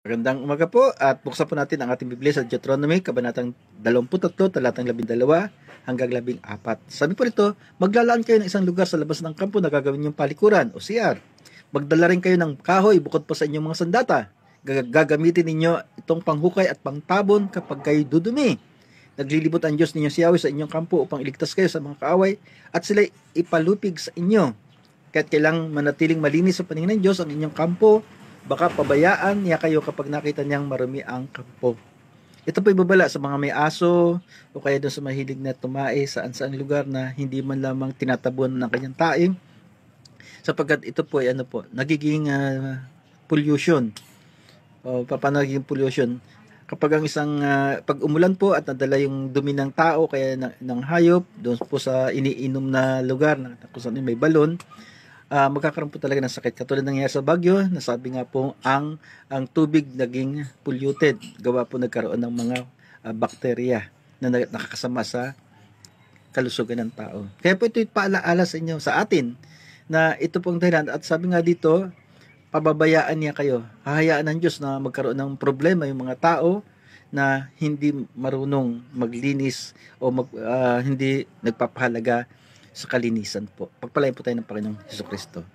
Magandang umaga po at buksan po natin ang ating Biblia sa Deuteronomy, Kabanatang 23, talatang 12 hanggang 14. Sabi po rito, maglalaan kayo ng isang lugar sa labas ng kampo na gagawin yung palikuran o CR. Magdala rin kayo ng kahoy bukod pa sa inyong mga sandata. Gagamitin ninyo itong panghukay at pangtabon kapag kayo dudumi. Naglilibot ang Diyos ninyo si Yahweh sa inyong kampo upang iligtas kayo sa mga kaaway at sila ipalupig sa inyo. Kaya't kailang manatiling malinis sa paningin ng Diyos ang inyong kampo, baka pabayaan niya kayo kapag nakita niyang marumi ang kampo. Ito po ibabala sa mga may aso o kaya doon sa mahilig na tumae saan-saan lugar na hindi man lamang tinatabon ng kanyang taing, sapagkat ito po ay nagiging pollution. Paano nagiging pollution? Kapag ang isang pag umulan po at nadala yung dumi ng tao kaya ng hayop doon po sa iniinom na lugar na kung saan may balon, magkakaroon po talaga ng sakit. Katulad ng nangyayari sa Baguio, nasabi nga po ang tubig naging polluted. Gawa po nagkaroon ng mga bakterya na nakakasama sa kalusugan ng tao. Kaya po ito'y paalaala sa inyo, sa atin, na ito pong dahilan. At sabi nga dito, pababayaan niya kayo. Hahayaan ng Diyos na magkaroon ng problema yung mga tao na hindi marunong maglinis o hindi nagpapahalaga sa kalinisan po. Pagpalain po tayo ng Panginoong Hesus Kristo.